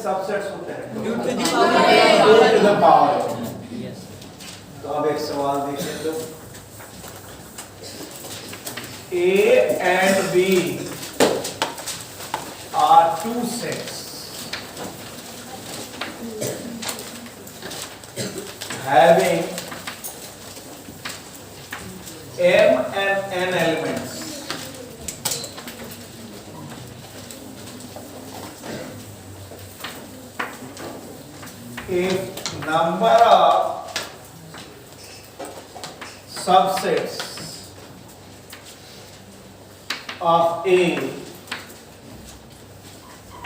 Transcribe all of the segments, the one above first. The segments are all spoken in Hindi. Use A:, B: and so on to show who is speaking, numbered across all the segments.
A: सबसेट्स होते हैं?
B: 2 to the
A: power n।
B: Yes.
A: तो अब एक सवाल देखिए, तो A and B are two sets having m and n elements. If number of subsets of A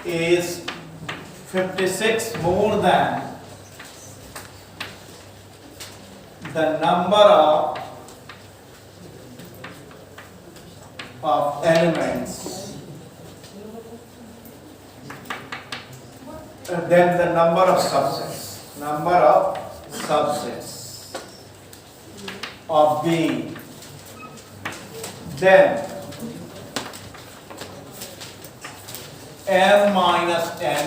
A: is 56 more than the number of elements, then the number of subsets of B, then m minus n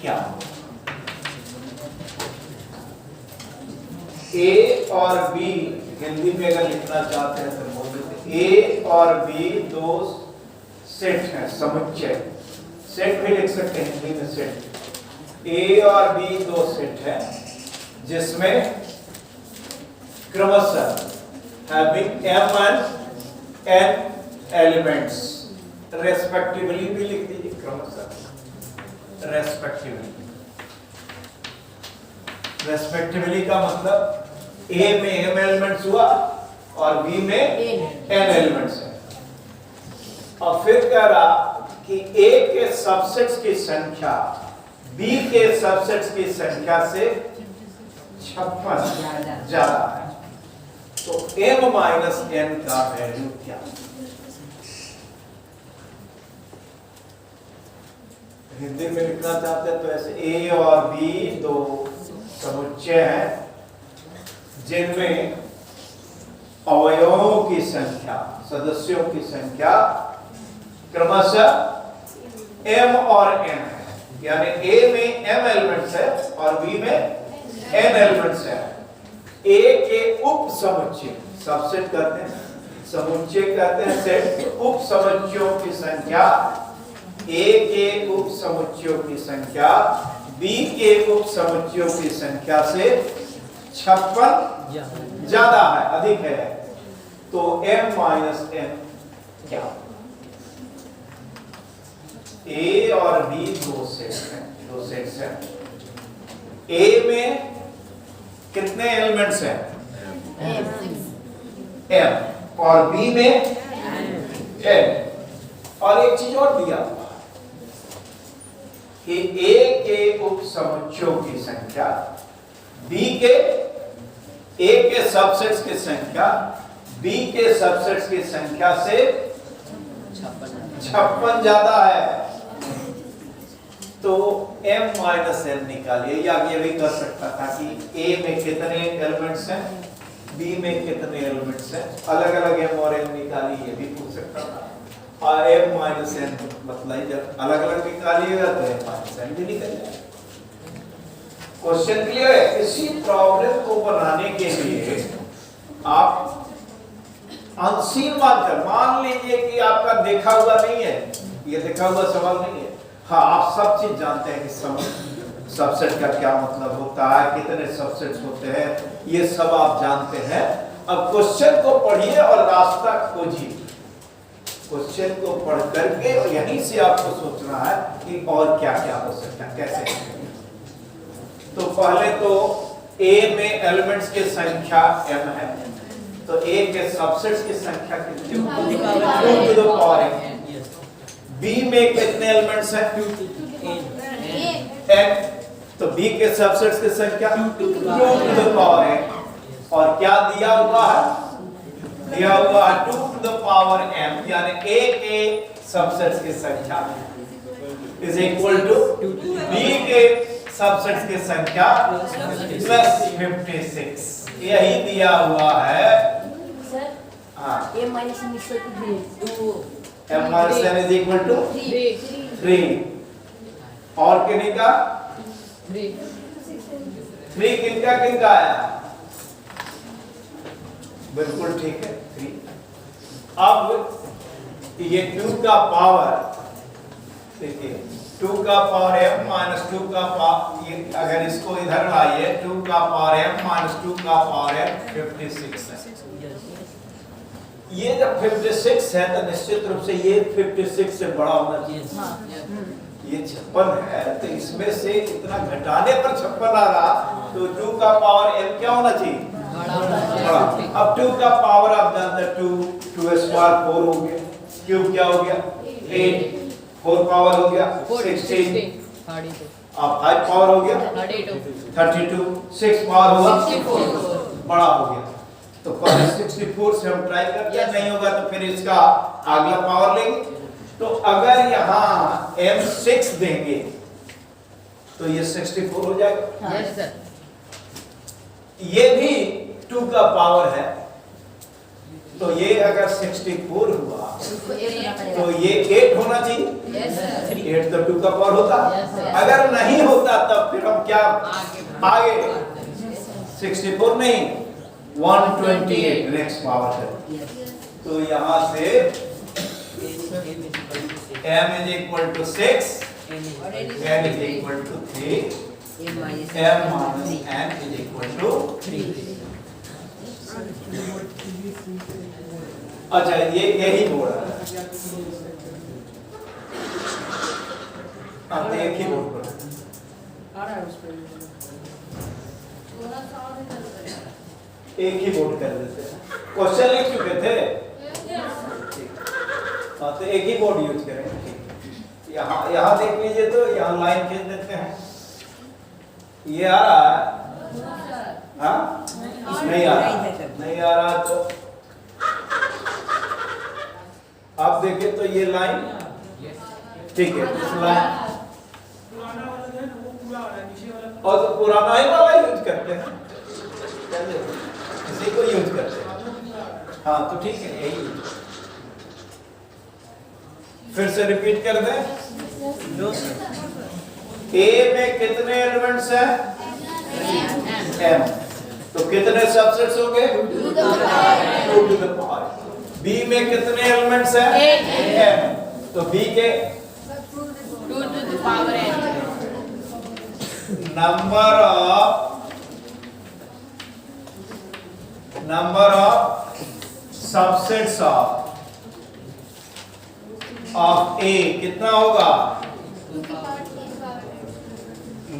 A: क्या? A और B हिंदी में अगर लिखना चाहते हैं तो बोल देते हैं A और B दो सेट हैं, समुच्चय। सेट भी लिख सकते हैं हिंदी में, सेट। A और B दो सेट हैं जिसमें क्रमशः having m and n elements respectively भी लिख दीजिए, क्रमशः रेस्पेक्टिवली का मतलब A में m एलिमेंट्स हुआ और B में n एलिमेंट्स है। और फिर कह रहा कि A के सबसेट्स की संख्या B के सबसेट्स की संख्या से 56 ज्यादा है। तो m माइनस n का वैल्यू क्या? हिंदी में लिखना चाहते हैं तो ऐसे A और B दो समुच्चय हैं जिनमें अवयवों की संख्या, सदस्यों की संख्या क्रमशः m और n है। यानी A में m एलिमेंट्स है और B में n एलिमेंट्स है। A के उप समुच्चय, सबसेट करते हैं, समुच्चय कहते हैं सेट, उप समुच्चयों की संख्या A के उप समुच्चयों की संख्या B के उप समुच्चयों की संख्या से 56 ज्यादा है, अधिक है। तो m माइनस n क्या? A और B दो सेट्स हैं। A में कितने एलिमेंट्स हैं? m। और B में n। और एक चीज और दिया कि A के उप समुच्चयों की संख्या A के सबसेट्स की संख्या B के सबसेट्स की संख्या से 56 ज्यादा है। तो m माइनस n निकालिए। या ये भी कर सकता था कि A में कितने एलिमेंट्स हैं, B में कितने एलिमेंट्स हैं, अलग अलग m और n निकालिए, ये भी पूछ सकता था। और m माइनस n बतलाइए, जब अलग अलग निकालिएगा तो m माइनस n भी निकल जाएगा। क्वेश्चन क्लियर है? इसी प्रॉब्लम को बनाने के लिए आप अनसीन मानकर, मान लीजिए कि आपका देखा हुआ नहीं है, ये देखा हुआ सवाल नहीं है। हाँ, आप सब चीज जानते हैं कि सबसेट का क्या मतलब होता है, कितने सबसेट्स होते हैं, ये सब आप जानते हैं। अब क्वेश्चन को पढ़िए और रास्ता खोजिए। क्वेश्चन को पढ़ करके यहीं से आपको सोचना है कि और क्या क्या हो सकता है, कैसे। तो पहले तो A में एलिमेंट्स की संख्या m है, तो A के सबसेट्स की संख्या कितनी होगी? 2 to the power n। B में कितने एलिमेंट्स हैं? n। तो B के सबसेट्स की संख्या 2 to the power n। और क्या दिया हुआ है? दिया हुआ 2 to the power m, यानी A के सबसेट्स की संख्या इज इक्वल टू B के सबसेट्स की संख्या प्लस 56। यही दिया हुआ है। हाँ,
C: m minus n is equal to 3.
A: m minus n is equal to 3। और किन्हीं का 3 किनका किनका आया? बिल्कुल ठीक है 3। अब ये 2 का पावर देखिए 2 का पावर m माइनस 2 का पावर, ये अगर इसको इधर लाइए 2 का पावर m माइनस 2 का पावर m 56 है। ये जब 56 है तो निश्चित रूप से ये 56 से बड़ा होना चाहिए। ये 56 है तो इसमें से इतना घटाने पर 56 आ रहा, तो 2 का पावर m क्या होना चाहिए? बड़ा। अब 2 का पावर आप जानते हैं 2 स्क्वायर 4 हो गया, क्यूब क्या हो गया 8, 4 पावर हो गया 16, अब 5 पावर हो गया 32, 6 पावर हुआ 64, बड़ा हो गया। तो 64 से हम ट्राई करते हैं, नहीं होगा तो फिर इसका अगला पावर लेंगे। तो अगर यहाँ m 6 देंगे तो ये 64 हो जाएगा।
B: Yes sir.
A: ये भी 2 का पावर है, तो ये अगर 64 हुआ तो ये 8 होना चाहिए।
B: Yes sir.
A: 8 तो 2 का पावर होता।
B: Yes, sir.
A: अगर नहीं होता तब फिर हम क्या आगे 64 नहीं 128 नेक्स्ट पावर है। तो यहाँ से m is equal to 6, n is equal to 3, m minus n is equal to 3। अच्छा ये यही बोल रहा है। हाँ तो एक ही बोल पर एक ही बोर्ड कर देते हैं। क्वेश्चन लिख चुके थे, हाँ तो एक ही बोर्ड यूज करेंगे। यहाँ देख लीजिए तो यहाँ लाइन खींच देते हैं। ये आ रहा है? हाँ नहीं आ रहा, नहीं आ रहा तो आप देखें तो ये लाइन ठीक है, इस लाइन और तो पुराना ही वाला यूज करते हैं, इसी को यूज करते हैं। हाँ तो ठीक है यही फिर से रिपीट कर दें। ए में कितने एलिमेंट्स हैं? m। तो कितने सबसेट्स होंगे? 2 टू द पावर। बी में कितने एलिमेंट्स हैं? m। तो बी के
B: 2 to the power n।
A: number of subsets of A कितना होगा?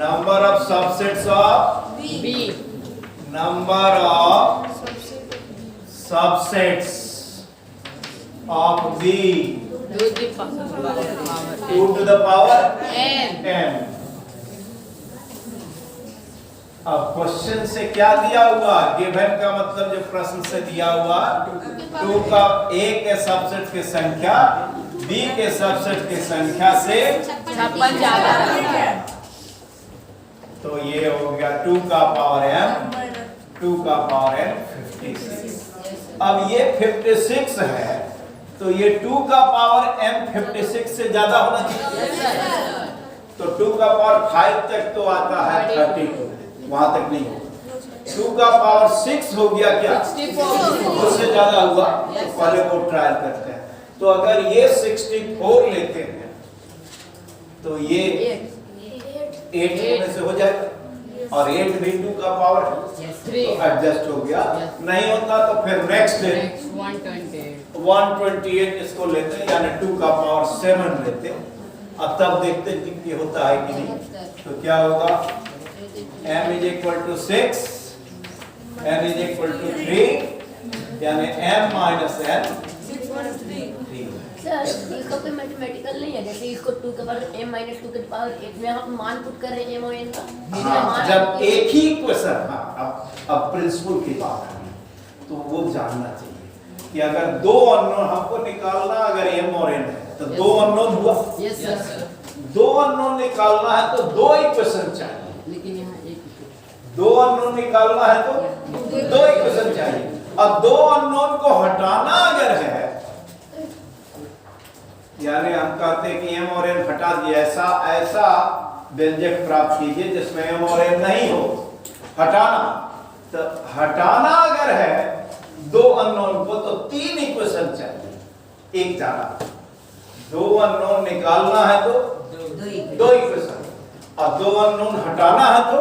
A: number of subsets of
B: B।
A: number of subsets of B
B: 2 to the power
A: 2 to the power
B: n।
A: n। अब क्वेश्चन से क्या दिया हुआ? गिवन का मतलब जो प्रश्न से दिया हुआ 2 का A के सबसेट की संख्या B के सबसेट की संख्या से
B: 56 ज्यादा है।
A: तो ये हो गया 2 का पावर m, 2 का पावर n 56। अब ये 56 है तो ये 2 का पावर m 56 से ज्यादा होना चाहिए। तो 2 का पावर 5 तक तो आता है 32, वहां तक नहीं होगा। 2 का पावर 6 हो गया क्या?
B: 64।
A: उससे ज्यादा हुआ तो पहले वो ट्रायल करते हैं। तो अगर ये 64 लेते हैं तो ये 8 में से हो जाएगा और 8 भी 2 का पावर है तो एडजस्ट हो गया। नहीं होता तो फिर नेक्स्ट 128 इसको लेते हैं यानी 2 का पावर 7 लेते हैं। अब तब देखते हैं कि होता है कि नहीं। तो क्या होगा? m is equal to 6, n is equal to 3 यानी m minus n 3।
C: सर इसका कोई मैथमेटिकल नहीं है, जैसे इसको 2 के पावर m minus 2 के पावर 8 में हम मान पुट कर रहे हैं m और n का।
A: हाँ, जब एक ही क्वेश्चन, हाँ अब प्रिंसिपल की बात है तो वो जानना चाहिए कि अगर 2 अननोन हमको निकालना, अगर m और n है तो 2 अननोन हुआ।
B: Yes sir.
A: 2 अननोन निकालना है तो 2 इक्वेशन चाहिए।
B: लेकिन यहाँ
A: 2 अननोन निकालना है तो 2 इक्वेशन चाहिए। अब 2 अननोन को हटाना अगर है यानी हम कहते हैं कि m और n हटा दिया, ऐसा व्यंजक प्राप्त कीजिए जिसमें m और n नहीं हो। हटाना, तो हटाना अगर है दो अननोन को तो 3 इक्वेशन चाहिए, एक ज्यादा। 2 अननोन निकालना है तो 2 इक्वेशन, और 2 अननोन हटाना है तो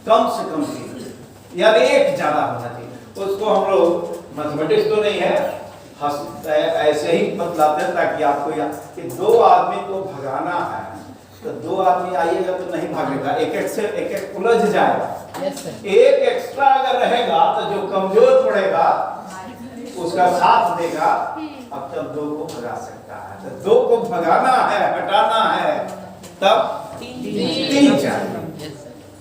A: कम से कम 3, यानी एक ज्यादा होना चाहिए। उसको हम लोग मैथमेटिक्स तो नहीं है, ऐसे ही बतलाते हैं ताकि आपको याद कि 2 आदमी को भगाना है तो 2 आदमी आइएगा तो नहीं भागेगा, एक एक से एक एक उलझ जाएगा। एक एक्स्ट्रा अगर रहेगा तो जो कमजोर पड़ेगा उसका साथ देगा, अब तब 2 को भगा सकता है। तो 2 को भगाना है, हटाना है, तब 3 चाहिए,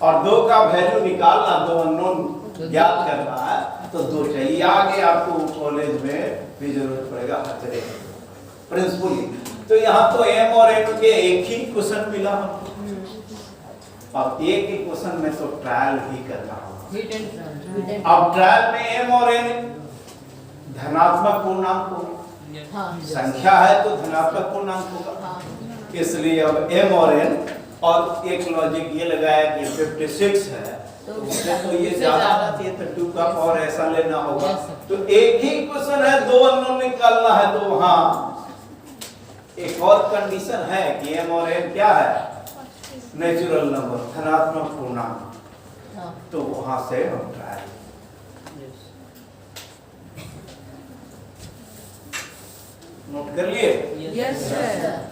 A: और 2 का वैल्यू निकालना, 2 अननोन ज्ञात करना है तो 2 चाहिए। आगे आपको कॉलेज में भी जरूरत पड़ेगा हथरे प्रिंसिपल। तो यहाँ तो m और n के एक ही क्वेश्चन मिला हमको, अब एक ही क्वेश्चन में तो ट्रायल ही करना होगा। अब ट्रायल में m और n धनात्मक पूर्णांक होगा, संख्या है तो धनात्मक पूर्णांक होगा, इसलिए अब m और n, और एक लॉजिक ये लगाया कि 56 है तो ये ज्यादा आना चाहिए, तो 2 का पावर ऐसा लेना होगा। तो एक ही क्वेश्चन है, 2 अननोन निकालना है, तो वहां एक और कंडीशन है कि m और n क्या है, नेचुरल नंबर, धनात्मक पूर्णांक, तो वहां से हम ट्राई नोट कर लिए।
B: Yes sir.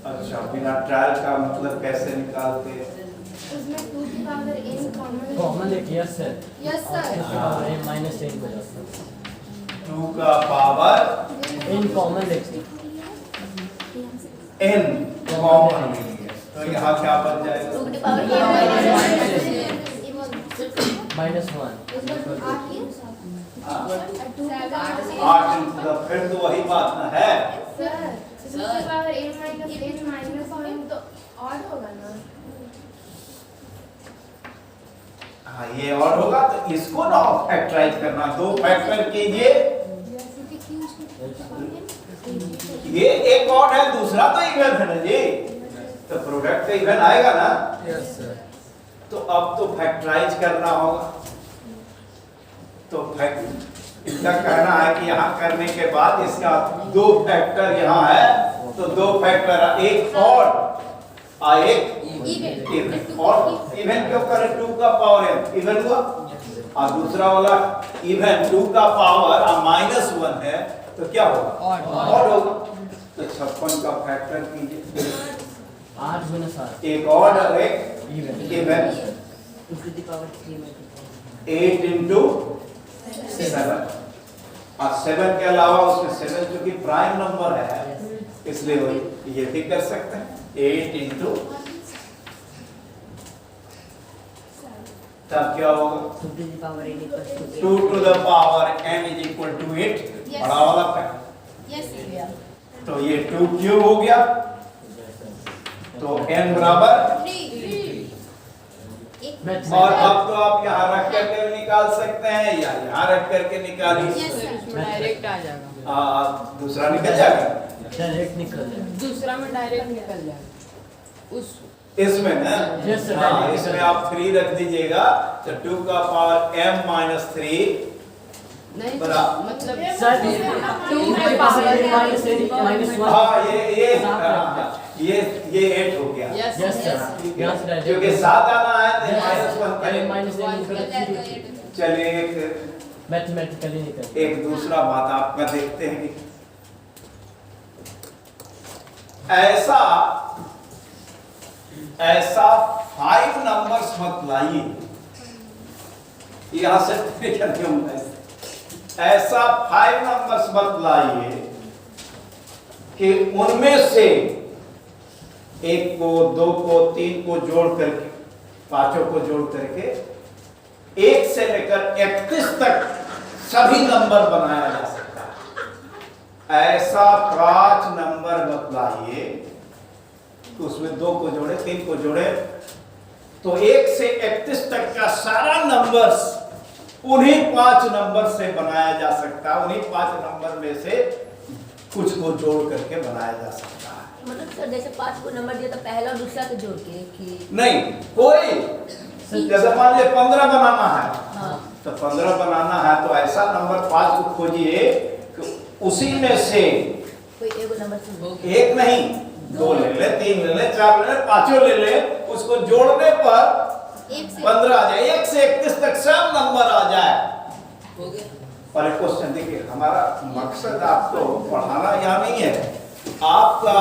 A: अच्छा, बिना ट्रायल का मतलब कैसे निकालते हैं?
D: उसमें 2 की पावर n
E: कॉमन है। Yes sir.
D: Yes sir.
E: n minus n हो जाता है।
A: 2 का पावर
E: n कॉमन लेते
A: n कॉमन लेंगे तो यहाँ क्या बन जाएगा?
C: 2 की पावर
A: आठ, फिर तो वही बात ना है। हाँ, ये और होगा तो इसको ना फैक्टराइज करना, 2 फैक्टर कीजिए, ये एक और है, दूसरा तो इवन है ना जी, तो प्रोडक्ट तो इवन आएगा ना।
E: Yes sir.
A: तो अब तो फैक्टराइज करना होगा, तो इनका कहना है कि यहाँ करने के बाद इसका 2 फैक्टर यहाँ है, तो 2 फैक्टर, एक और एक इवन, और इवन क्यों करें? 2 का पावर n इवन हुआ, और दूसरा वाला इवन 2 का पावर -1 है, तो क्या होगा? ऑड होगा। तो 56 का फैक्टर कीजिए,
E: 8 गुना 7
A: एक ऑड और एक
E: इवन।
A: इवन, 8 into 7, और 7 के अलावा उसमें 7 जो कि प्राइम नंबर है, इसलिए वही ये भी कर सकते हैं, 8 into, तब क्या होगा? 2 to the power n is equal to 8, बड़ा वाला फैक्टर, तो ये 2 क्यूब हो गया, तो n बराबर, और अब तो आप यहाँ रख करके भी निकाल सकते हैं या यहाँ रख करके निकालिए,
B: इसमें डायरेक्ट आ जाएगा,
A: दूसरा निकल जाएगा,
E: डायरेक्ट निकल जाए।
B: दूसरा में डायरेक्ट निकल जाएगा उस
A: इसमें ना।
E: Yes, sir.
A: हाँ, इसमें आप 3 रख दीजिएगा, तो 2 का पावर m-3
B: नहीं
A: बराबर,
B: मतलब
E: सर
B: 2 में पावर
E: -1
A: हाँ ये 8 हो गया,
B: यस
E: यस सर। यहाँ से डायरेक्ट
A: क्योंकि 7 आना है तो -1 करें।
E: -1
A: चलिए एक
E: मैथमेटिकली निकल।
A: एक दूसरा बात आपका देखते हैं कि ऐसा 5 नंबर्स मत लाइए, यहां से ऐसा 5 नंबर्स मत लाइए कि उनमें से 1 को 2 को 3 को जोड़ करके, 5 को जोड़ करके 1 से लेकर 31 तक सभी नंबर बनाया जा सकता है। ऐसा 5 नंबर बतलाइए तो उसमें 2 को जोड़े, 3 को जोड़े, तो 1 से 31 तक का सारा नंबर्स उन्हीं 5 नंबर से बनाया जा सकता है। उन्हीं 5 नंबर में से कुछ को जोड़ करके बनाया जा सकता है।
C: मतलब सर जैसे 5 को नंबर दिया तो पहला और दूसरा को जोड़ के कि
A: नहीं, कोई जैसे मान लीजिए 15 बनाना है,
C: हाँ
A: तो 15 बनाना है तो ऐसा नंबर 5 को खोजिए कि उसी में से
C: कोई एक नंबर से
A: एक नहीं, 2 ले ले, 3 ले ले, 4 ले ले, 5 ले ले, उसको जोड़ने पर 15 आ जाए। 1 से 31 तक सब नंबर आ जाए। और एक क्वेश्चन देखिए, हमारा मकसद आपको पढ़ाना यहाँ नहीं है, आपका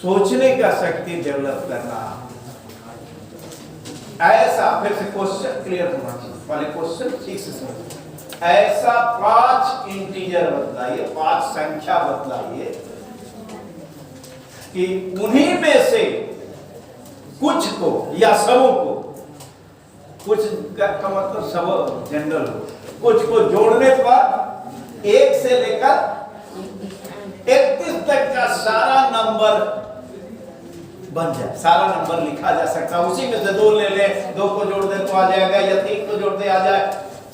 A: सोचने का शक्ति डेवलप करना। ऐसा फिर से क्वेश्चन क्लियर होना चाहिए, पहले क्वेश्चन ठीक से समझिए। ऐसा 5 इंटीजर बतलाइए, 5 संख्या बतलाइए कि उन्हीं में से कुछ को या सबों को, कुछ का मतलब सब जनरल हो, कुछ को जोड़ने पर 1 से लेकर 31 तक का सारा नंबर बन जाए, सारा नंबर लिखा जा सकता है। उसी में से 2 ले ले, 2 को जोड़ दे तो आ जाएगा, या 3 को जोड़ दे आ जाए,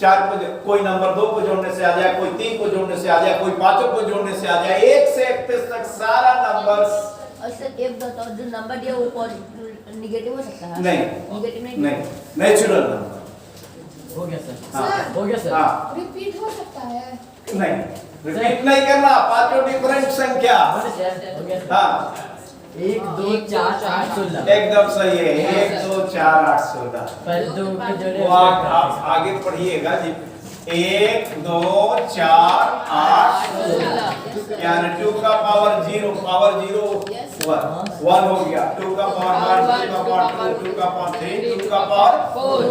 A: 4 को कोई नंबर 2 को जोड़ने से आ जाए, कोई 3 को जोड़ने से आ जाए, कोई 5 को जोड़ने से आ जाए। 1 से 31 तक सारा नंबर।
C: और सर एक बताओ, जो नंबर दिया वो निगेटिव हो सकता है?
A: नहीं,
C: निगेटिव नहीं,
A: नहीं, नेचुरल नंबर।
E: हो गया सर।
A: हाँ।
E: हो गया सर।
A: हाँ,
D: रिपीट हो सकता है?
A: नहीं, रिपीट नहीं करना, 5 डिफरेंट संख्या।
E: हो गया सर।
A: हाँ,
E: 1 2 4 8 16।
A: एकदम सही है। 1 2 4 8 16।
E: पर 2 के जोड़े
A: वो आप आगे पढ़िएगा जी। 1 2 4 8 16, यानी 2 का पावर 0, पावर 0 1 हो गया। 2 का पावर 1, 2 का पावर 2, 2 का पावर 3, 2 का पावर
B: 4।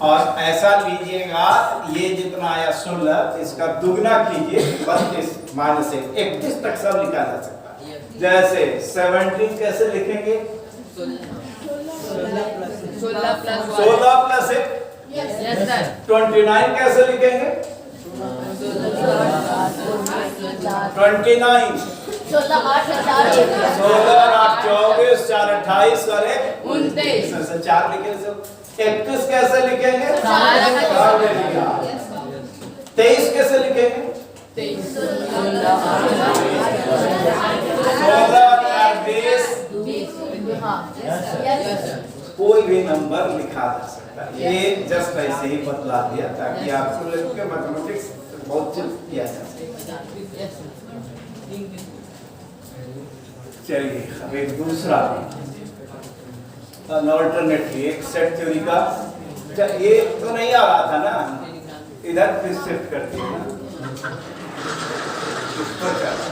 A: और ऐसा लीजिएगा, ये जितना आया 16, इसका दुगना कीजिए 32 माइनस 1, 31 तक सब लिखा जा सकता है। जैसे 17 कैसे लिखेंगे?
B: 16 प्लस
A: 1
B: यस सर।
A: 29 कैसे लिखेंगे? 29
C: 16 8 से 4 1
A: 16 और 8 24, 4 28 और 1
B: 29।
A: इसमें से 4 लिखेंगे। 31 कैसे लिखेंगे?
B: 4
A: लिखा। 23 कैसे लिखेंगे?
B: 23।
A: 16 और 20,
C: हाँ
A: कोई भी नंबर लिखा जा सकता है। ये जस्ट ऐसे ही बतला दिया ताकि आपको लगे कि मैथमेटिक्स बहुत जल्द किया जा सके। चलिए अब एक दूसरा अल्टरनेटली एक सेट थ्योरी का। ये तो नहीं आ रहा था ना, इधर फिर शिफ्ट कर दिया ना, इस पर चला।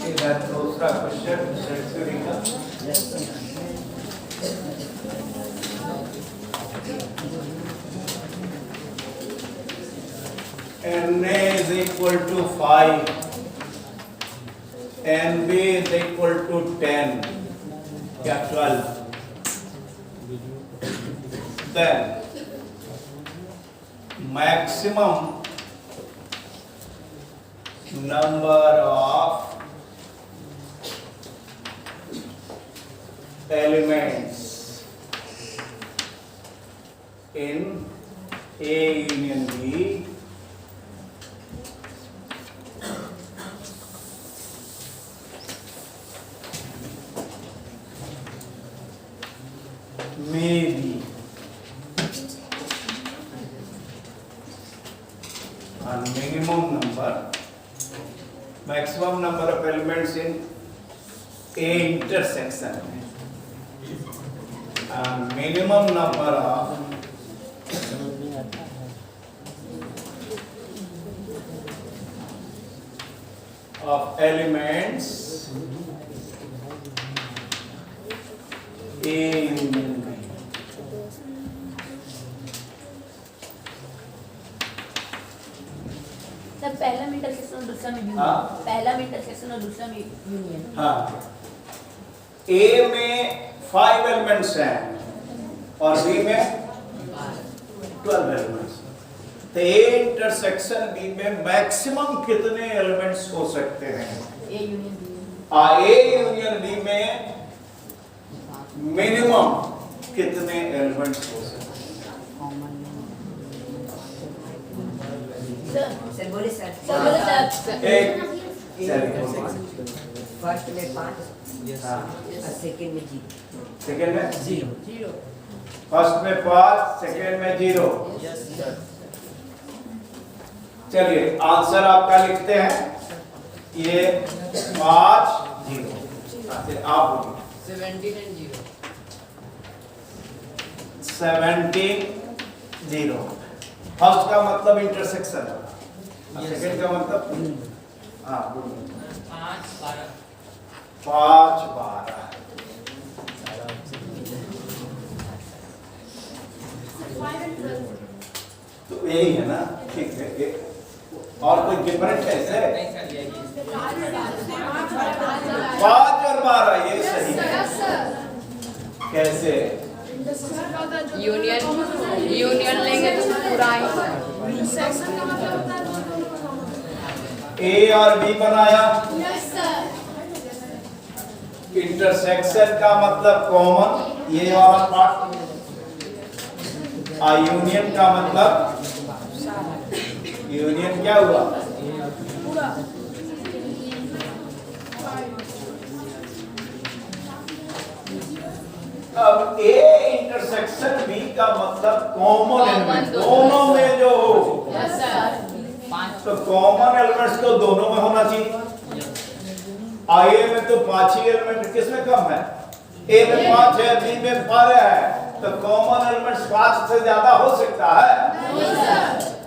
A: इधर दूसरा क्वेश्चन सेट थ्योरी का। NA is equal to 5, NB is equal to 10, या 12. Then maximum number of elements in A union B may be a maximum number of elements in A intersection and minimum number of elements A union B.
C: Sir पहला में इंटरसेक्शन दूसरा में
A: हाँ
C: पहला में इंटरसेक्शन और दूसरा में यूनियन।
A: हाँ ए में 5 एलिमेंट्स हैं और बी में 12 एलिमेंट्स। तो ए इंटरसेक्शन बी में मैक्सिमम कितने एलिमेंट्स हो सकते हैं?
C: A union B.
A: A union B में मिनिमम कितने एलिमेंट्स हो सकते हैं?
F: सर बोले सर
C: सर बोले सर।
A: एक
F: फर्स्ट में 5
A: हाँ
F: और सेकंड में 0।
A: सेकंड में
E: 0
A: फर्स्ट में 5 सेकंड में 0। चलिए आंसर आपका लिखते हैं ये 5 0। आप बोलिए
B: 17 and 0.
A: 17 0। फर्स्ट का मतलब इंटरसेक्शन है, सेकंड का मतलब हाँ बोलिए
B: 5 12.
A: 5 12। तो यही है ना, ठीक है। और कोई डिफरेंट है इससे?
B: नहीं सर यही.
A: 5 और 12 ये सही है। कैसे?
B: यूनियन लेंगे तो पूरा
A: ए और बी बनाया, इंटरसेक्शन का मतलब कॉमन ये वाला पार्ट, यूनियन का मतलब यूनियन क्या हुआ? अब ए इंटरसेक्शन बी का मतलब कॉमन एलिमेंट दोनों में जो हो।
B: Yes sir. 5
A: तो कॉमन एलिमेंट्स तो दोनों में होना चाहिए। ए में तो 5 ही एलिमेंट, किसमें कम है? ए में 5 है, बी में 12 है, तो कॉमन एलिमेंट्स 5 से ज्यादा हो सकता है?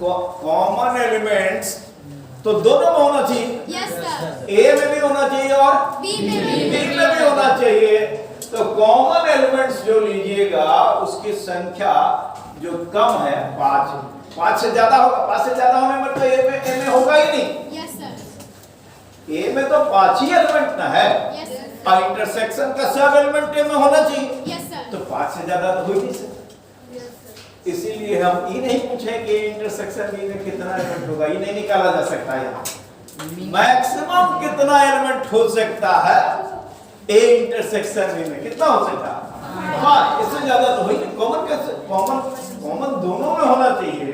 A: कॉमन एलिमेंट्स तो दोनों में होना चाहिए। ए में भी होना चाहिए और बी में भी होना चाहिए। तो कॉमन एलिमेंट्स जो लीजिएगा उसकी संख्या जो कम है 5 से ज्यादा होगा। 5 से ज्यादा होने में तो ए में होगा ही नहीं। ए में तो 5 ही एलिमेंट ना है, और इंटरसेक्शन का सब एलिमेंट ए में होना चाहिए। तो 5 से ज्यादा तो हो ही नहीं सकता। इसीलिए हम ये नहीं पूछे कि इंटरसेक्शन बी में कितना एलिमेंट होगा, ये नहीं निकाला जा सकता। यहाँ मैक्सिमम कितना एलिमेंट हो सकता है ए इंटरसेक्शन बी में, कितना हो सकता है? हाँ, इससे ज्यादा तो हो ही नहीं। कॉमन दोनों में होना चाहिए।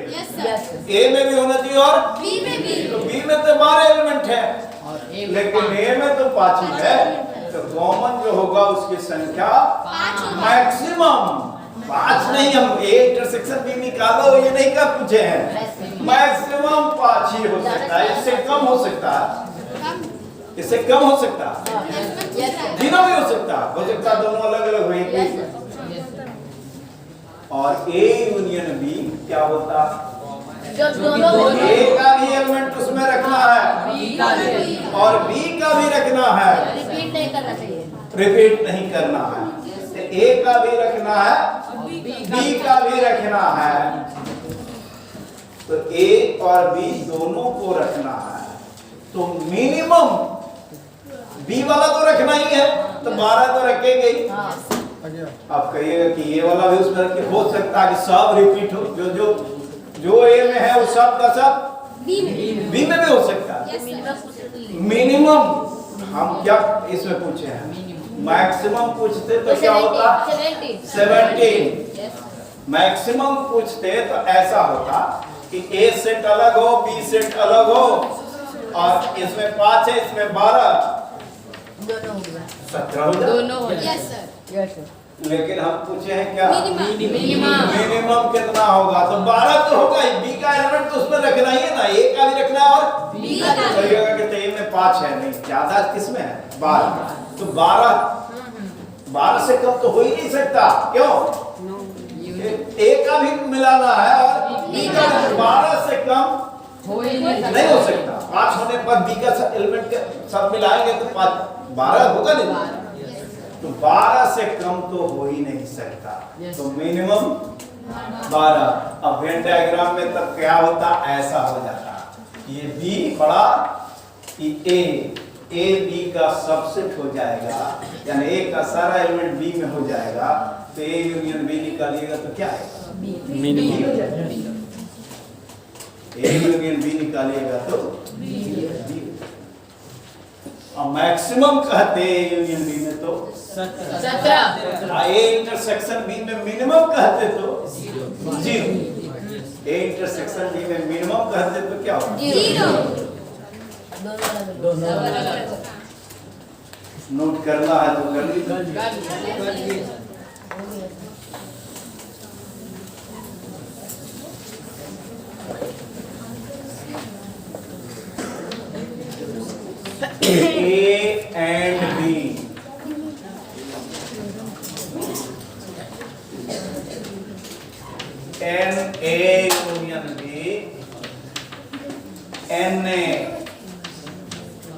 A: ए में भी होना चाहिए और बी में भी। तो बी में तो 12 एलिमेंट है, लेकिन ए में तो 5 ही है। तो कॉमन जो होगा उसकी संख्या मैक्सिमम 5 नहीं, हम ए इंटरसेक्शन बी निकालो ये नहीं कर पूछे हैं। मैक्सिमम 5 ही हो सकता है, इससे कम हो सकता है, इससे कम हो सकता है, तीनों भी हो सकता है, दोनों अलग अलग हुई। और ए यूनियन बी क्या होता?
C: जब दोनों
A: ए का भी एलिमेंट उसमें रखना है और बी का भी रखना है,
C: रिपीट नहीं करना चाहिए।
A: रिपीट नहीं करना है। तो ए का भी रखना है, बी का भी रखना है। तो ए और बी दोनों को रखना है। तो मिनिमम बी वाला तो रखना ही है, तो 12 तो रखेंगे ही। आप कहिएगा कि ये वाला भी उसमें रखे, हो सकता है कि सब रिपीट हो, जो ए में है वो सब का सब बी में भी हो सकता है। मिनिमम हम क्या इसमें पूछे हैं? मैक्सिमम पूछते तो क्या होता? 17। मैक्सिमम पूछते तो ऐसा होता कि ए सेट अलग हो, बी सेट अलग हो, और इसमें 5 है, इसमें 12,
C: दोनों हो गया।
A: 17 हो जाए।
B: दोनों हो
C: यस सर।
A: लेकिन हम पूछे हैं क्या?
B: मिनिमम
A: कितना होगा? तो 12 तो होगा ही। बी का एलिमेंट तो उसमें रखना ही है ना, ए का भी रखना है और
C: बी का भी।
A: कहिएगा कि ए में 5 है, नहीं ज्यादा किसमें है? 12। तो 12 से कम तो हो ही नहीं सकता। क्यों? ए का भी मिलाना है और बी का भी। 12 से कम
B: हो ही
A: नहीं हो सकता। 5 होने पर बी का एलिमेंट सब मिलाएंगे तो 12 होगा नहीं। तो 12 से कम तो हो ही नहीं सकता। तो मिनिमम 12। अब वेन डायग्राम में तब क्या होता? ऐसा हो जाता, ये बी बड़ा कि ए बी का सबसेट हो जाएगा, यानी ए का सारा एलिमेंट बी में हो जाएगा, तो ए यूनियन बी निकालिएगा तो क्या आएगा? ए यूनियन बी निकालिएगा तो बी। और मैक्सिमम कहते हैं ए यूनियन बी में तो
B: 17
A: ए इंटरसेक्शन बी में मिनिमम कहते तो 0। ए इंटरसेक्शन बी में मिनिमम कहते तो क्या होगा?
C: 0।
A: नोट करना है तो कर लीजिए। A and B, N A union B, N A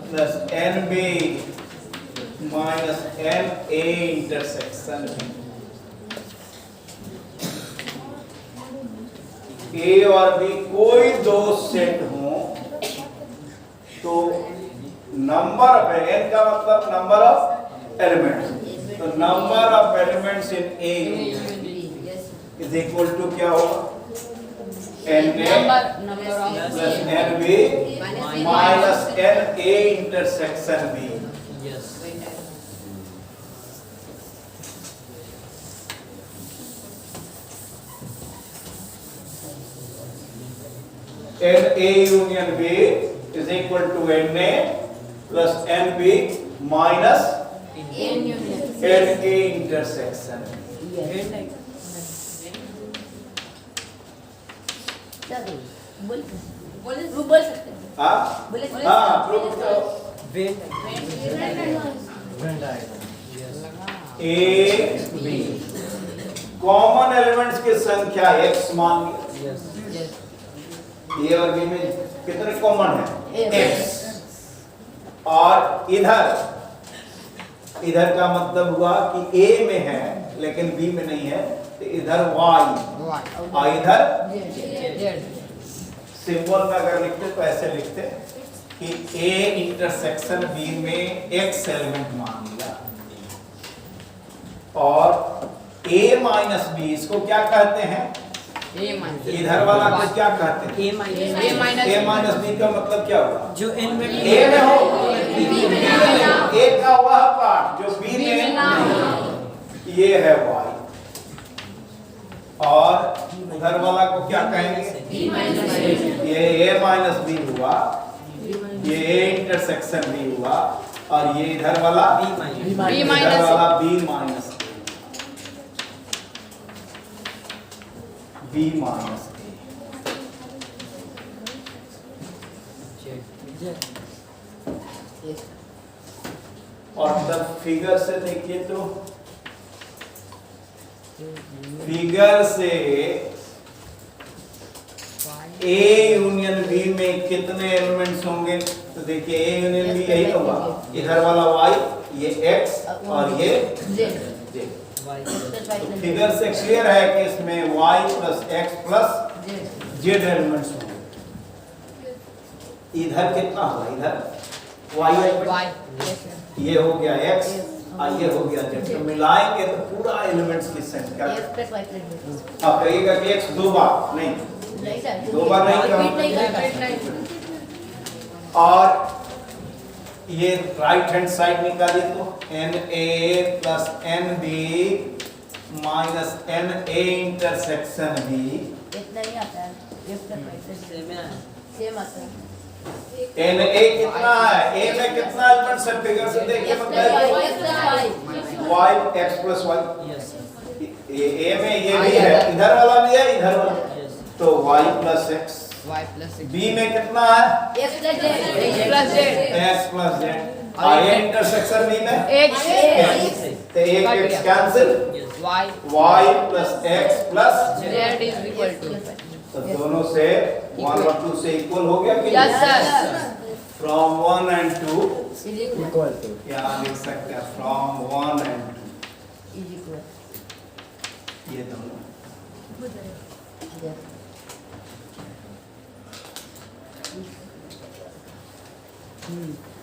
A: plus N B minus N A intersection B। A और B कोई दो सेट हो तो नंबर ऑफ n का मतलब नंबर ऑफ एलिमेंट्स, तो number of elements in A is equal to क्या होगा?
B: Number of
A: plus NB minus NA intersection B। NA union B is equal to NA plus NB minus NA intersection B।
C: बोल सकते हैं।
A: हाँ
C: बोले
A: हाँ प्रूफ करो। A B कॉमन एलिमेंट्स की संख्या x मान लिया। A और B में कितने कॉमन है? x। और इधर का मतलब हुआ कि A में है लेकिन B में नहीं है, तो इधर y और इधर सिंबल में अगर लिखते तो ऐसे लिखते कि A इंटरसेक्शन B में x एलिमेंट मान लिया, और A माइनस B इसको क्या कहते हैं? इधर वाला को क्या कहते हैं? A माइनस B का मतलब क्या हुआ?
E: जो n में
A: A में हो A का वह पार्ट जो B में नहीं, ये है y, और उधर वाला को क्या कहेंगे? ये A माइनस B हुआ, ये A इंटरसेक्शन B हुआ, और ये इधर वाला B माइनस B माइनस और तब फिगर से देखिए तो फिगर से A यूनियन B में कितने एलिमेंट्स होंगे? तो देखिए A यूनियन B यही होगा, इधर वाला y, ये x और ये z। तो फिगर से क्लियर है कि इसमें y plus x plus z elements होंगे। इधर कितना हुआ? इधर y ये हो गया x और ये हो गया z, तो मिलाएंगे तो पूरा एलिमेंट्स की संख्या। आप कहिएगा कि x दो बार नहीं, दो बार नहीं करना। और ये राइट हैंड साइड निकालिए तो NA plus NB minus NA intersection B।
C: इतना ही आता है, सेम आता है।
A: NA कितना है? A में कितना एलिमेंट्स है? फिगर से देखिए बताइए। y x plus y। A में ये भी है, इधर वाला भी है, इधर वाला, तो y प्लस x। B में कितना है?
C: x plus
A: x plus z। और ये इंटरसेक्शन B में तो एक x cancel, y plus x plus तो दोनों से 1 और 2 से इक्वल हो गया कि फ्रॉम 1 एंड 2
E: इक्वल टू
A: यहाँ लिख सकते हैं फ्रॉम 1 एंड 2, ये दोनों।
E: Done.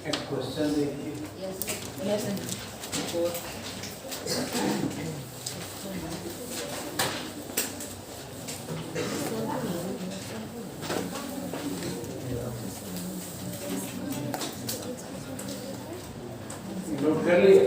A: एक क्वेश्चन देखिए।
E: Yes. Four.
A: नोट कर लिए?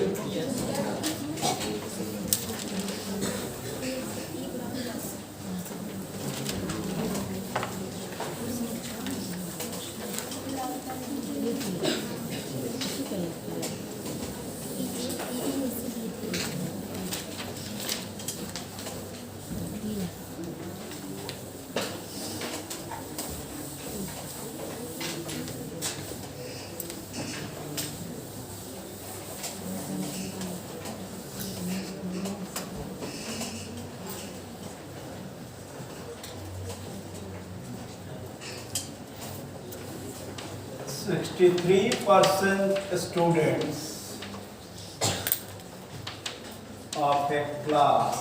A: %63 students of a class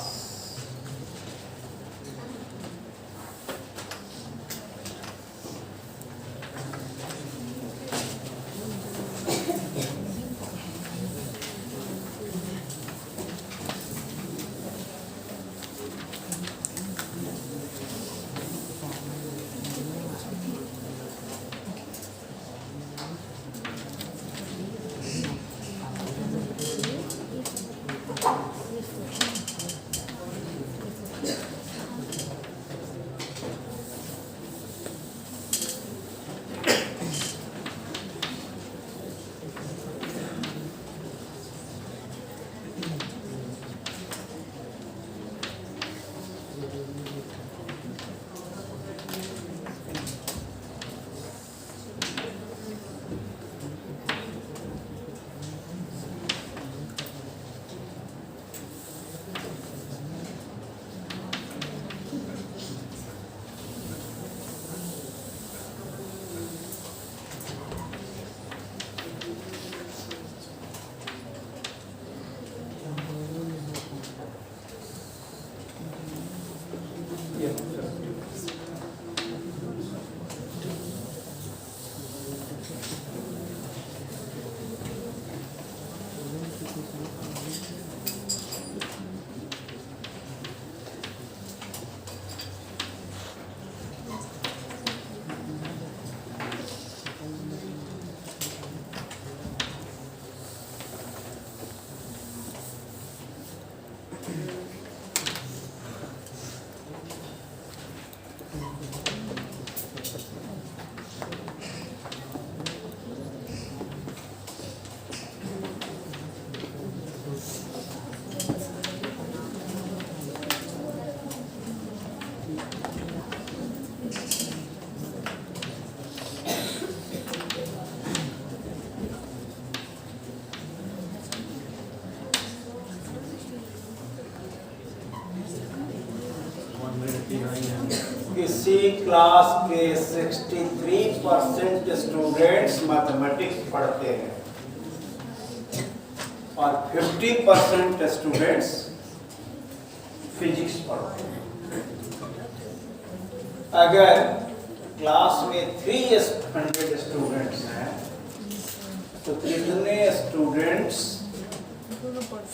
A: किसी क्लास के 63% स्टूडेंट्स मैथमेटिक्स पढ़ते हैं और 50% स्टूडेंट्स फिजिक्स पढ़ते हैं। अगर क्लास में 300 स्टूडेंट्स हैं तो कितने स्टूडेंट्स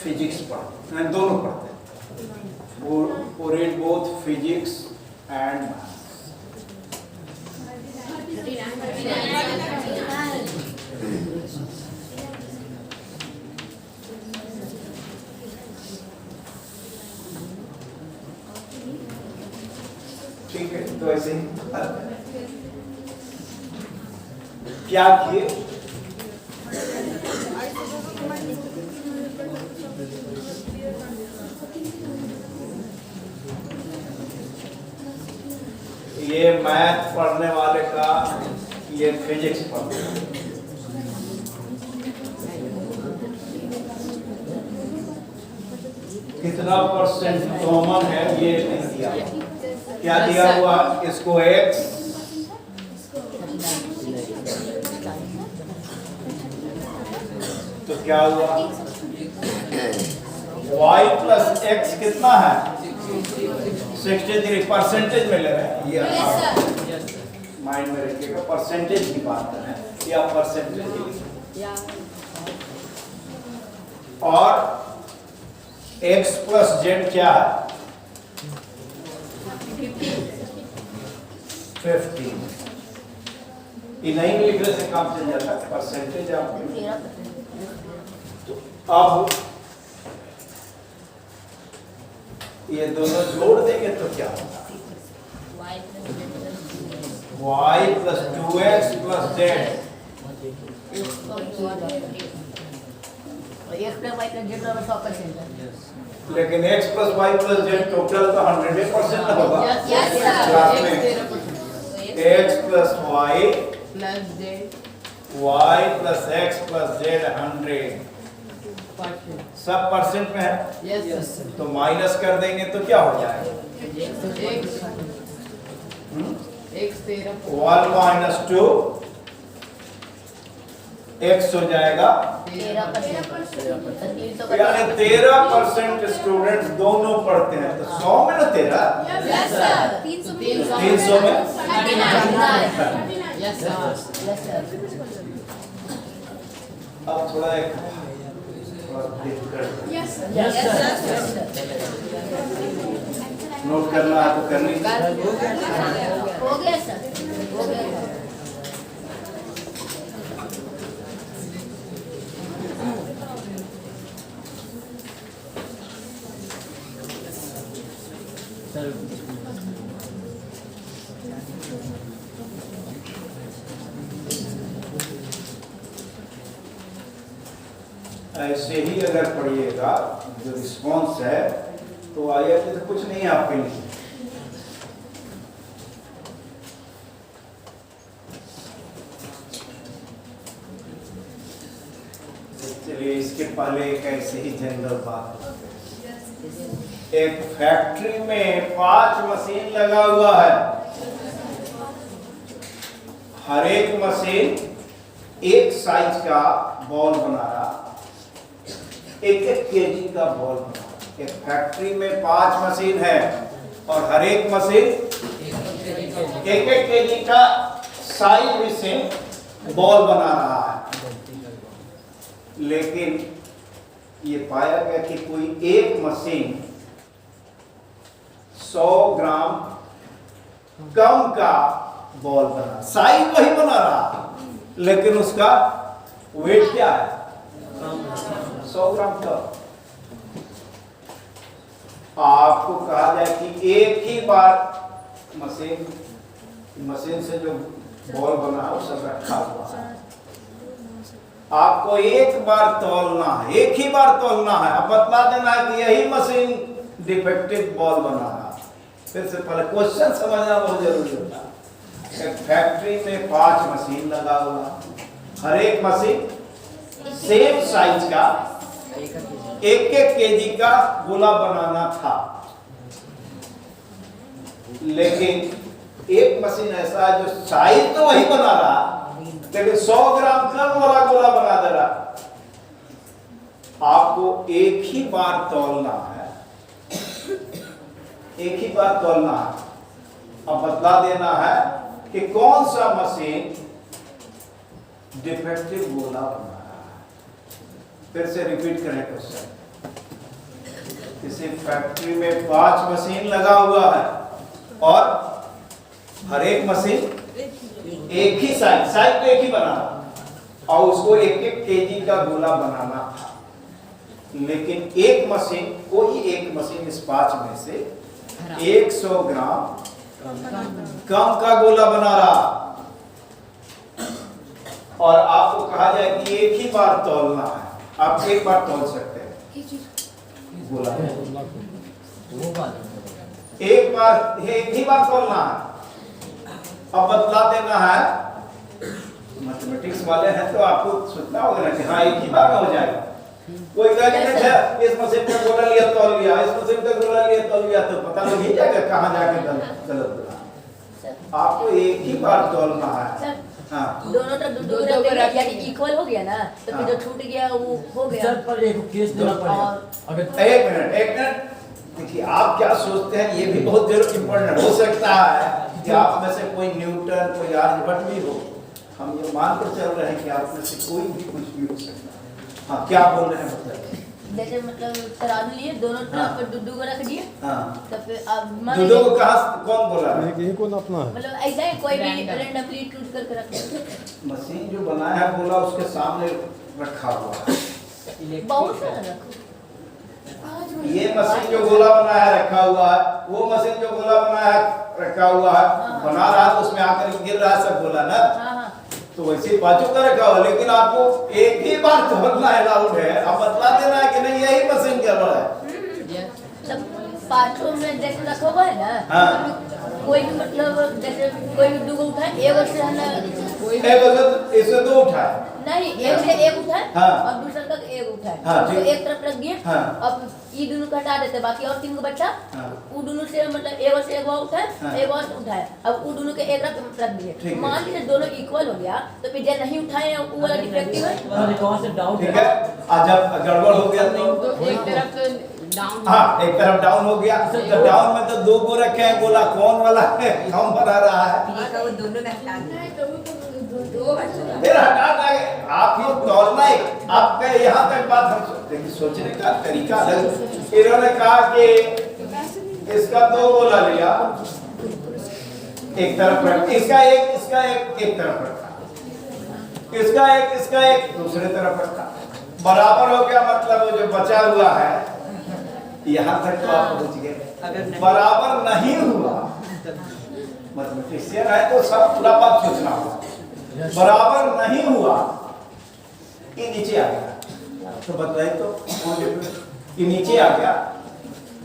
A: फिजिक्स पढ़ते हैं? दोनों पढ़ते हैं। For it both physics and math. क्या किए? ये मैथ पढ़ने वाले का, ये फिजिक्स पढ़ने वाले। कितना परसेंट कॉमन है ये नहीं दिया। क्या दिया हुआ? इसको x तो क्या हुआ? y प्लस x कितना है? 63 परसेंटेज में ले रहे हैं ये। माइंड में रखिएगा, परसेंटेज की बात कर रहे हैं या परसेंटेज की। और x प्लस z क्या है? 15। ये नहीं लिखने से काम चल जाता, परसेंटेज आपकी। तो अब ये दोनों जोड़ देंगे तो क्या होगा? y plus 2x plus z। लेकिन x plus y plus z total तो 100% होगा। क्लास में x plus y
B: plus Z
A: y plus x plus z 100 सब परसेंट में है।
B: यस
A: तो माइनस कर देंगे तो क्या हो जाएगा?
B: एक्स 13
A: 1 माइनस 2 x हो जाएगा।
C: 13%।
A: यानी 13% स्टूडेंट्स दोनों पढ़ते हैं, तो 100 में ना 13 300 में।
B: यस
A: अब थोड़ा नोट करना है तो कर लीजिए।
C: हो गया सर, हो गया। ऐसे ही अगर पढ़िएगा जो रिस्पॉन्स है तो आइए तो कुछ नहीं है आपके लिए। चलिए इसके पहले एक ऐसे ही जनरल बात। एक फैक्ट्री में 5 मशीन लगा हुआ है। हर एक मशीन एक साइज का बॉल बना रहा, एक केजी का बॉल बना रहा। एक फैक्ट्री में 5 मशीन है और हर एक मशीन एक केजी का साइज से बॉल बना रहा है। लेकिन ये पाया गया कि कोई एक मशीन 100 ग्राम कम का बॉल बना, साइज वही बना रहा लेकिन उसका वेट क्या है? 100 ग्राम कम। आपको कहा जाए कि एक ही बार मशीन से जो बॉल बना है वो सब रखा हुआ है। आपको एक बार तौलना है, एक ही बार तौलना है। अब बतला देना है कि यही मशीन डिफेक्टिव बॉल बना रहा। फिर से पहले क्वेश्चन समझना बहुत जरूरी होता है। एक फैक्ट्री में 5 मशीन लगा हुआ, हर एक मशीन सेम साइज का एक केजी का गोला बनाना था। लेकिन एक मशीन ऐसा है जो साइज तो वही बना रहा लेकिन 100 ग्राम कम वाला गोला बना दे रहा। आपको एक ही बार तौलना है, एक ही बार तौलना है। अब बतला देना है कि कौन सा मशीन डिफेक्टिव गोला बना रहा है। फिर से रिपीट करें क्वेश्चन। किसी फैक्ट्री में 5 मशीन लगा हुआ है और हर एक मशीन एक ही साइज तो एक ही बनाना और उसको एक केजी का गोला बनाना था। लेकिन एक मशीन, कोई एक मशीन इस 5 में से 100 ग्राम कम का गोला बना रहा। और आपको कहा जाए कि एक ही बार तौलना है, आप एक बार तौल सकते हैं गोला, एक ही बार तौलना है। अब बतला देना है, मैथमेटिक्स वाले हैं तो आपको सोचना होगा ना कि हाँ एक ही बार में हो जाएगा। कोई कहे कि अच्छा इस मशीन पे गोला लिया तौल लिया, इस मशीन पे गोला लिया तौल लिया, तो पता लग ही जाएगा कहाँ जाके गलत बोला। आपको एक ही बार तौलना है। हाँ
E: दोनों तरफ
B: दो
E: दो
B: को रख
E: यानी इक्वल हो गया ना, तो फिर जो छूट गया वो हो गया।
G: सर पर एक केस देना पड़ेगा। अगर
C: एक मिनट देखिए, आप क्या सोचते हैं ये भी बहुत जरूर इम्पोर्टेंट हो सकता है कि आप में से कोई न्यूटन कोई आर्यभट्ट भी हो, हम ये मानकर चल रहे हैं कि आप में से कोई भी कुछ भी हो सकता है। हाँ क्या बोल रहे हैं मतलब?
E: जैसे मतलब तराजू लिए दोनों तरफ पर दुद्दू को रख दिए,
C: हाँ
E: तो फिर अब मान
C: दूधों को कहाँ कौन बोला है?
H: यही को नापना है।
E: मतलब ऐसा ही कोई भी
B: Random.
E: रैंडमली चूज करके रख दे।
C: मशीन जो बनाया है बोला उसके सामने रखा हुआ है।
E: बहुत सारा रखो।
C: ये मशीन जो गोला बनाया है रखा हुआ है, वो मशीन जो गोला बनाया है रखा हुआ है, बना रहा है तो उसमें आकर गिर रहा है सब गोला ना,
E: हाँ हाँ
C: तो वैसे बाजू का रखा हुआ, लेकिन आपको एक ही बार तोड़ना अलाउड है। अब बतला देना है कि नहीं यही मशीन गड़बड़ है।
B: Yes.
E: मतलब पाँचों में जैसे रखा हुआ है ना,
C: हाँ।
E: कोई भी मतलब जैसे कोई भी दुगो उठाए एक से है ना,
B: कोई भी
C: इससे दो उठाए।
E: नहीं एक से एक उठाए
C: हाँ।
E: और दूसरा का एक उठाए,
C: हाँ,
E: तो
C: ठीक।
E: एक तरफ रख दिए।
C: हाँ।
E: अब ये दोनों को हटा देते, बाकी और तीन को बच्चा
C: हाँ।
E: वो दोनों से मतलब एक से एक उठाए,
C: हाँ।
E: एक और उठाए, अब वो दोनों के एक रख दिए।
C: ठीक है।
E: मान लीजिए दोनों इक्वल हो गया, तो फिर जो नहीं उठाए हैं वो वाला डिफेक्टिव है।
G: कौन से डाउट
C: ठीक है, आज जब गड़बड़ हो गया तो
B: तो एक तरफ तो डाउन,
C: हाँ एक तरफ डाउन हो गया, तो डाउन में तो दो को रखे हैं, गोला कौन वाला है हम बना रहा है,
F: फिर एक वो दोनों में हटा दो।
C: फिर हटा देंगे। आप ये तौलना है, आपका यहाँ तक बात हम सोचने का तरीका अलग। इन्होंने कहा कि इसका दो गोला लिया, एक तरफ रख, इसका एक तरफ रखा, इसका एक दूसरे तरफ रखा, बराबर हो गया। मतलब वो जो बचा हुआ है यहाँ तक तो आप पहुंच गए। बराबर नहीं हुआ मतलब क्रिश्चियन है तो सब पूरा बात सोचना होगा। बराबर नहीं हुआ, ये नीचे आ गया, तो बताइए तो ये नीचे आ गया,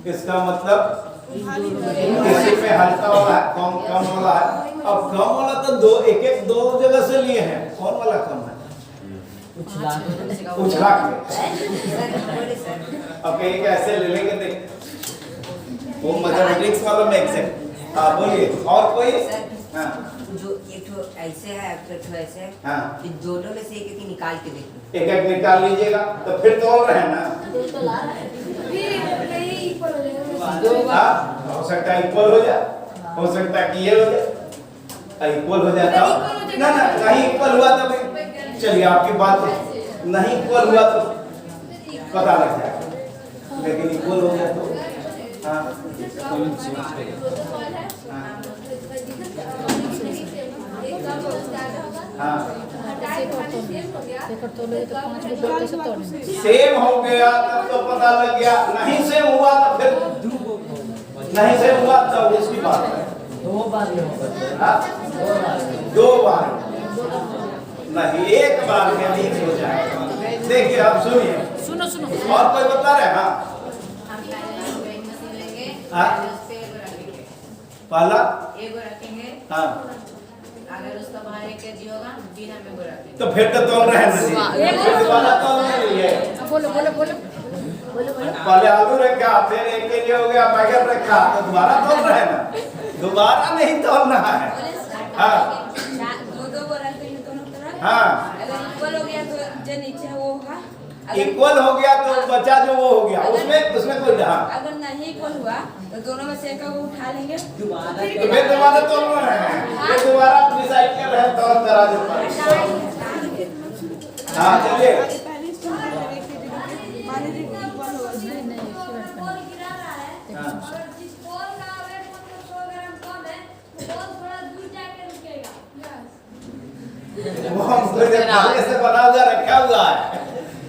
C: इसका मतलब किसी पे हल्का वाला है, कम वाला है। अब कम वाला तो दो जगह से लिए हैं, कौन वाला कम है? उछला के। अब कहीं ऐसे ले लेंगे देख, वो मैथमेटिक्स वालों में एग्जैक्ट। हाँ बोलिए, और कोई? हाँ
F: जो एक तो ऐसे है, एक तो ऐसे है।
C: हाँ
F: इन दोनों में से एक एक निकाल के देखो।
C: एक निकाल लीजिएगा, तो फिर तोड़ रहे हैं ना।
E: दो तो ला रहा है।
B: दो बार
C: हाँ हो सकता है इक्वल हो जाए, हो सकता है कि ये हो जाए, इक्वल हो जाता हो ना, नहीं इक्वल हुआ तो चलिए आपकी बात नहीं इक्वल हुआ तो पता लग जाएगा, लेकिन इक्वल हो गया तो हाँ हाँ सेम हो गया तब तो पता लग गया, नहीं सेम हुआ तो फिर नहीं सेम हुआ तो उसकी बात है।
G: दो बार ये होगा।
C: हाँ? दो बार नहीं, एक बार में नहीं हो जाएगा। देखिए आप सुनिए,
B: सुनो
C: और कोई बता रहे? हाँ हाँ? पहला
I: एगो रखेंगे,
C: हाँ
I: अगर उसका बाहर 1 kg होगा बिना में गो रखेंगे।
C: तो फिर तो तोल रहे हैं ना जी। दोबारा तोल नहीं है।
B: बोलो
C: पहले आलू रखा, फिर 1 kg हो गया, बैगन रखा, तो दोबारा तोल रहे हैं ना, दोबारा नहीं तोलना है। हाँ
I: दो गो रखेंगे दोनों तरफ।
C: हाँ
I: अगर इक्वल हो गया तो जो नीचे है वो होगा,
C: इक्वल हो गया तो बचा जो वो हो गया, उसमें कोई हाँ
I: अगर नहीं इक्वल हुआ तो दोनों में से एक को उठा लेंगे।
C: तो फिर दोबारा तोल रहे हैं, फिर दोबारा डिसाइड कर रहे हैं तौल तराजू पर। हाँ चलिए हाँ वो हम पहले से बना हुआ रखा हुआ है।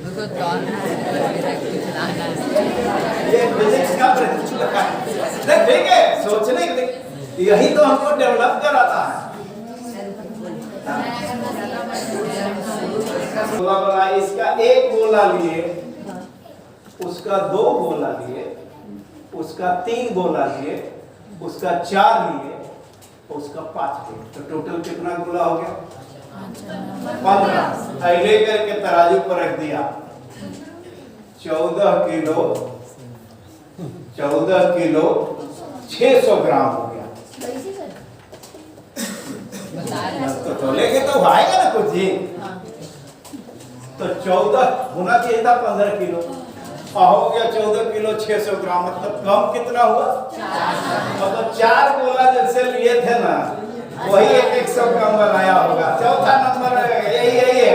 B: उसको तोड़ना है, चलाना है।
C: ये फिजिक्स का प्रिंसिपल है। ठीक है, सोचने के लिए यही तो हमको डेवलप कराता है। गोला बनाए, इसका एक गोला लिए, उसका 2 गोला लिए, उसका 3 गोला लिए, उसका 4 लिए, उसका 5 लिए, तो टोटल कितना गोला हो गया? 15। लेकर के तराजू पर रख दिया, 14 किलो 600 ग्राम हो गया। तो तोलेंगे तो आएगा ना कुछ जी। तो 14 होना चाहिए था 15 किलो, और हो गया 14 किलो 600 ग्राम, मतलब कम कितना हुआ? मतलब 4 गोला जैसे लिए थे ना, वही 100 ग्राम बनाया होगा। चौथा नंबर यही है।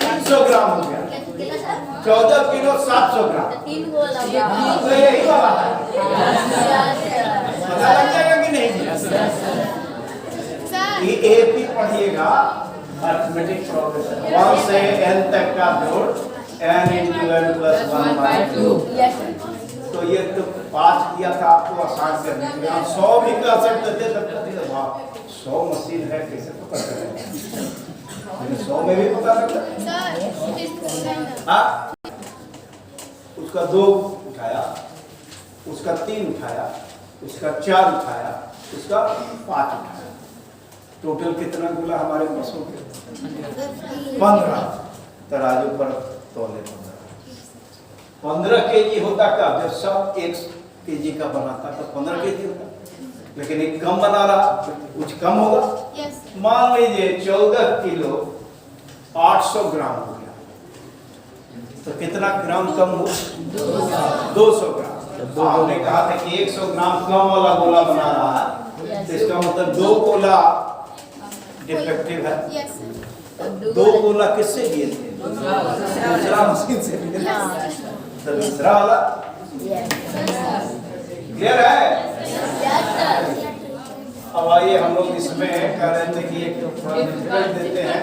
C: 700 ग्राम हो गया, 14 किलो 700 ग्राम,
E: 3 गोला
C: तो यही वाला है। पता लग जाएगा कि नहीं? ये एपी पढ़िएगा, अरिथमेटिक प्रोग्रेशन 1 से n तक का जोड़ n into n plus 1/2। तो ये तो 5 किया था आपको आसान करने के लिए, हम 100 भी कर सकते थे, तब कहते थे वाह 100 मशीन है, कैसे पता करेंगे? 100 में भी पता लगता है। हाँ, उसका 2 उठाया, उसका 3 उठाया, उसका 4 उठाया, उसका 5 उठाया, टोटल कितना गोला हमारे पास हो गया? 15। तराजू पर तौले 15 केजी होता का, जब सब 1 केजी का बनाता तो 15 केजी होता, लेकिन एक कम बना रहा, कुछ कम होगा। मान लीजिए 14 किलो 800 ग्राम हो गया, तो कितना ग्राम कम हो? 200 ग्राम। तो हमने कहा था कि 100 ग्राम कम वाला गोला बना रहा है, तो इसका मतलब 2 गोला डिफेक्टिव है। 2 गोला किससे लिए थे? दूसरा मशीन से लिए थे। तो दूसरा वाला क्लियर है? अब आइए हम लोग इसमें कह रहे थे कि एक थोड़ा डिफरेंट देते हैं।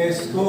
C: इसको